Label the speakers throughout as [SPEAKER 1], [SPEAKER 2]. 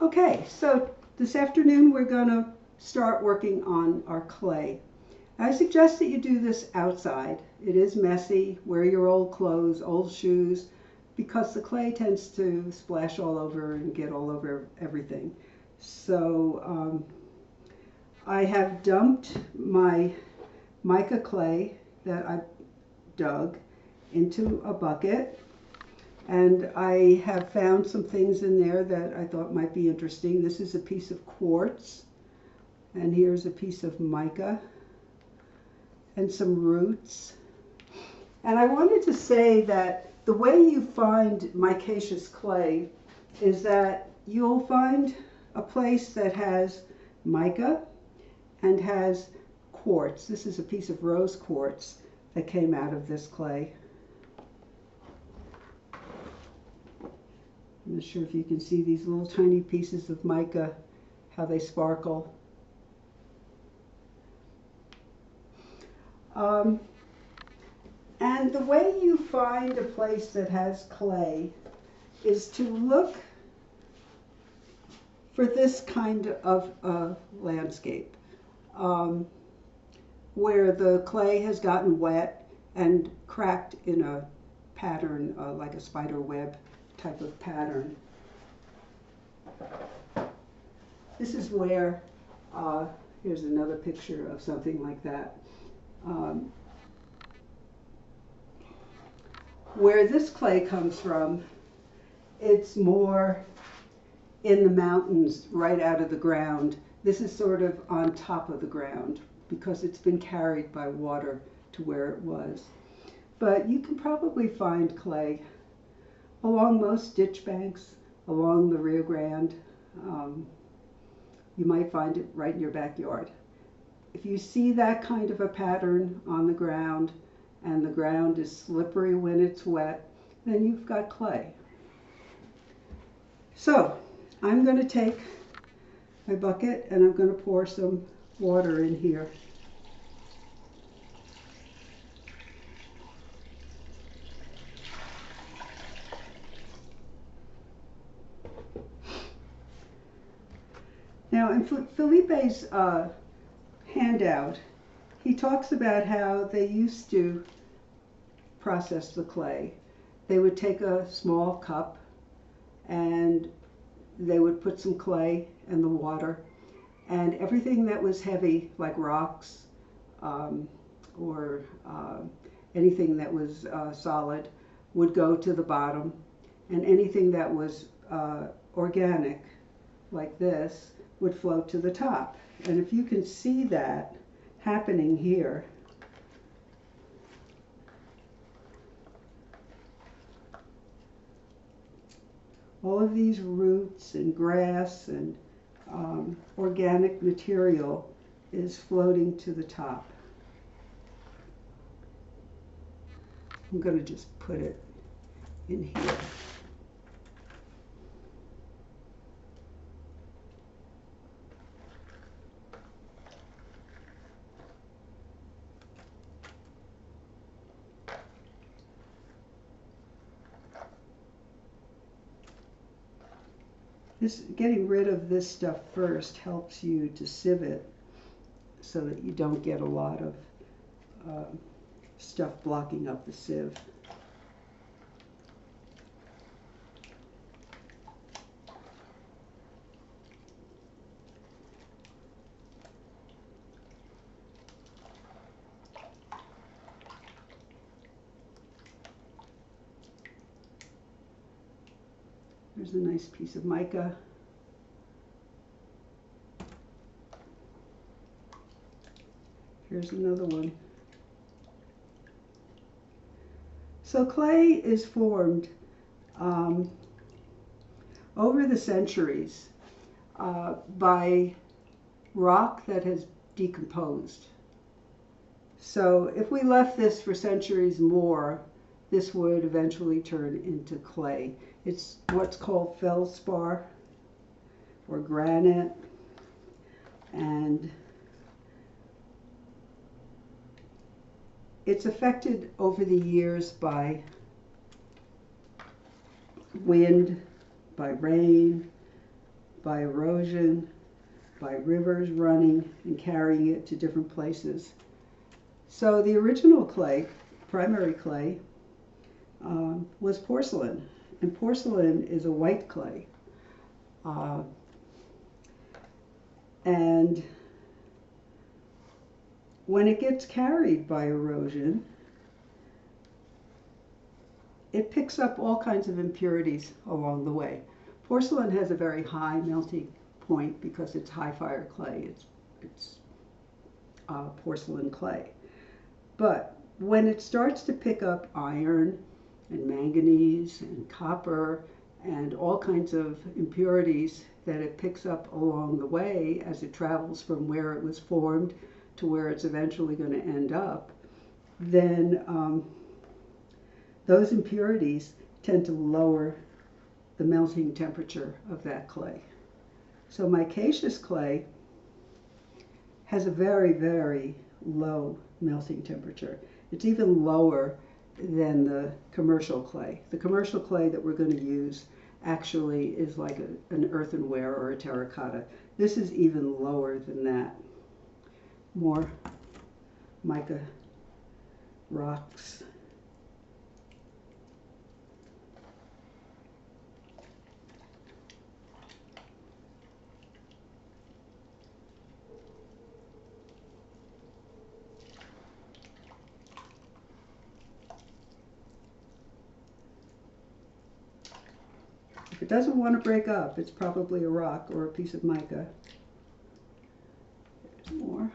[SPEAKER 1] Okay, so this afternoon we're going to start working on our clay. I suggest that you do this outside. It is messy. Wear your old clothes, old shoes, because the clay tends to splash all over and get all over everything. So I have dumped my mica clay that I dug into a bucket. And I have found some things in there that I thought might be interesting. This is a piece of quartz, and here's a piece of mica, and some roots. And I wanted to say that the way you find micaceous clay is that you'll find a place that has mica and has quartz. This is a piece of rose quartz that came out of this clay. I'm not sure if you can see these little tiny pieces of mica, how they sparkle. And the way you find a place that has clay is to look for this kind of landscape, where the clay has gotten wet and cracked in a pattern, like a spider web type of pattern. This is where, here's another picture of something like that. Where this clay comes from, it's more in the mountains, right out of the ground. This is sort of on top of the ground because it's been carried by water to where it was. But you can probably find clay along most ditch banks, along the Rio Grande. You might find it right in your backyard. If you see that kind of a pattern on the ground and the ground is slippery when it's wet, then you've got clay. So I'm going to take my bucket and I'm going to pour some water in here. Now, in Felipe's handout, he talks about how they used to process the clay. They would take a small cup and they would put some clay and the water, and everything that was heavy, like rocks or anything that was solid, would go to the bottom, and anything that was organic, like this, would float to the top. And if you can see that happening here, all of these roots and grass and organic material is floating to the top. I'm going to just put it in here. Getting rid of this stuff first helps you to sieve it so that you don't get a lot of stuff blocking up the sieve. There's a nice piece of mica. Here's another one. So clay is formed over the centuries by rock that has decomposed. So if we left this for centuries more, this would eventually turn into clay. It's what's called feldspar or granite, and it's affected over the years by wind, by rain, by erosion, by rivers running and carrying it to different places. So the original clay, primary clay, was porcelain. And porcelain is a white clay. And when it gets carried by erosion, it picks up all kinds of impurities along the way. Porcelain has a very high melting point because it's high fire clay. It's porcelain clay. But when it starts to pick up iron and manganese and copper and all kinds of impurities that it picks up along the way as it travels from where it was formed to where it's eventually going to end up, then those impurities tend to lower the melting temperature of that clay. So micaceous clay has a very, very low melting temperature. It's even lower than the commercial clay. The commercial clay that we're going to use actually is like an earthenware or a terracotta. This is even lower than that. More mica rocks. If it doesn't want to break up, it's probably a rock or a piece of mica. There's more.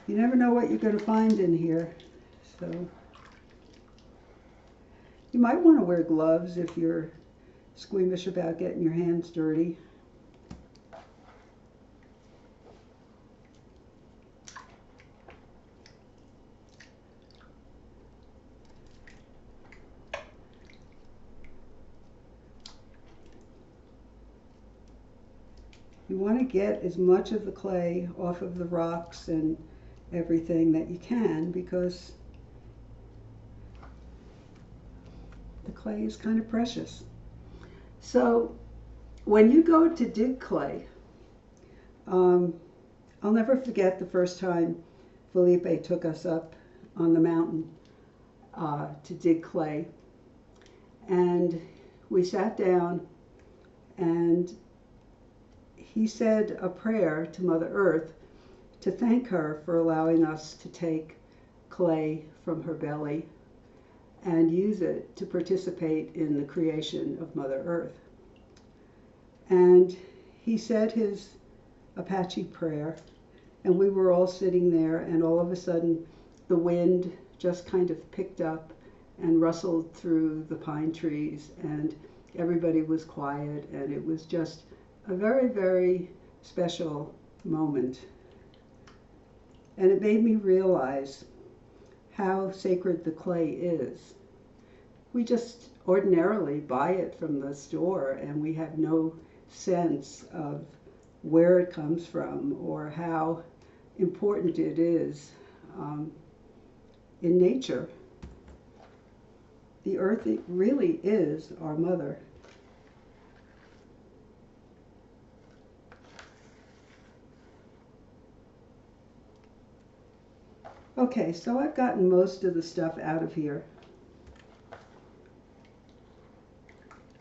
[SPEAKER 1] You never know what you're going to find in here, so you might want to wear gloves if you're squeamish about getting your hands dirty. You want to get as much of the clay off of the rocks and everything that you can, because the clay is kind of precious. So when you go to dig clay, I'll never forget the first time Felipe took us up on the mountain to dig clay. And we sat down and he said a prayer to Mother Earth to thank her for allowing us to take clay from her belly and use it to participate in the creation of Mother Earth. And he said his Apache prayer, and we were all sitting there, and all of a sudden the wind just kind of picked up and rustled through the pine trees, and everybody was quiet, and it was just a very, very special moment. And it made me realize how sacred the clay is. We just ordinarily buy it from the store and we have no sense of where it comes from or how important it is in nature. The earth really is our mother. Okay, so I've gotten most of the stuff out of here.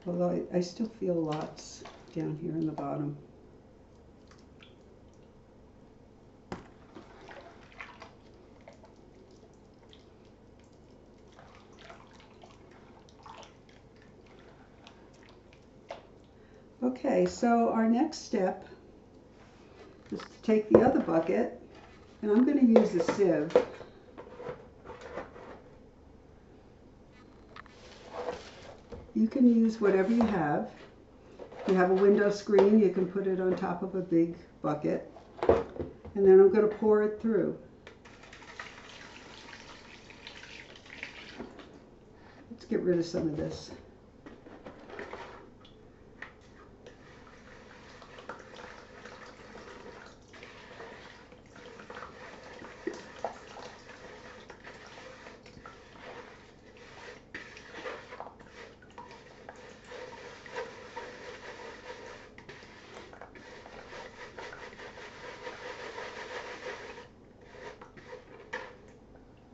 [SPEAKER 1] Although I still feel lots down here in the bottom. Okay, so our next step is to take the other bucket, and I'm going to use a sieve. You can use whatever you have. If you have a window screen, you can put it on top of a big bucket. And then I'm going to pour it through. Let's get rid of some of this.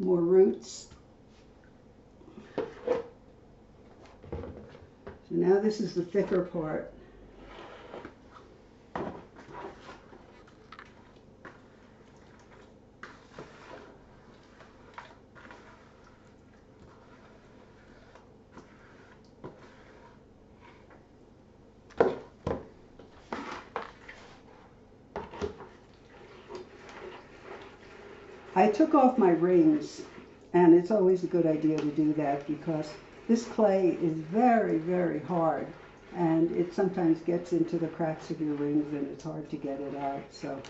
[SPEAKER 1] More roots. So now this is the thicker part. I took off my rings, and it's always a good idea to do that because this clay is very, very hard, and it sometimes gets into the cracks of your rings and it's hard to get it out. So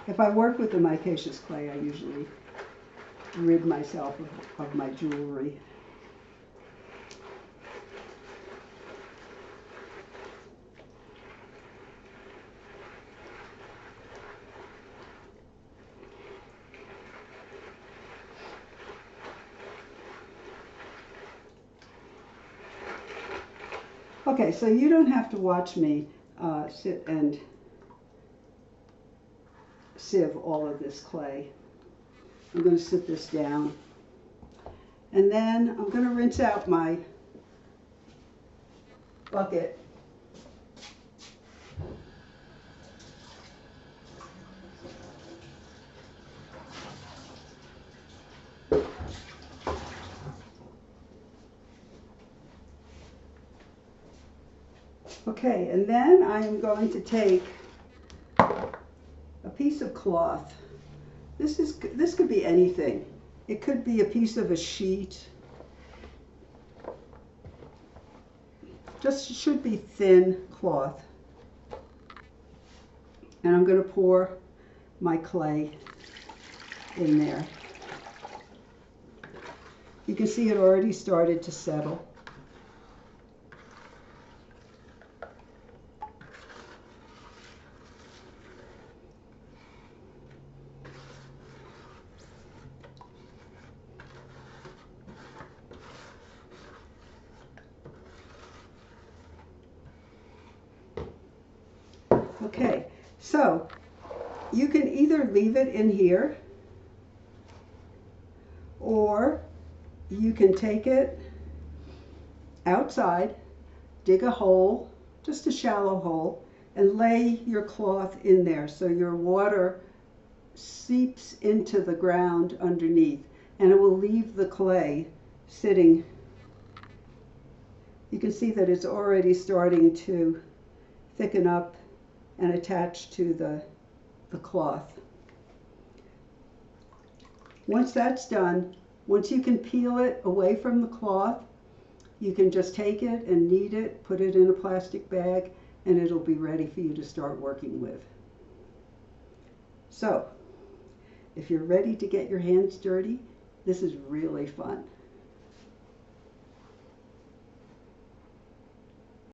[SPEAKER 1] if I work with the micaceous clay, I usually rid myself of my jewelry. Okay, so you don't have to watch me sit and sieve all of this clay. I'm going to sit this down. And then I'm going to rinse out my bucket. Okay, and then I am going to take a piece of cloth. This could be anything. It could be a piece of a sheet. Just should be thin cloth. And I'm going to pour my clay in there. You can see it already started to settle. Okay, so you can either leave it in here or you can take it outside, dig a hole, just a shallow hole, and lay your cloth in there so your water seeps into the ground underneath and it will leave the clay sitting. You can see that it's already starting to thicken up and attach to the cloth. Once that's done, once you can peel it away from the cloth, you can just take it and knead it, put it in a plastic bag, and it'll be ready for you to start working with. So, if you're ready to get your hands dirty, this is really fun.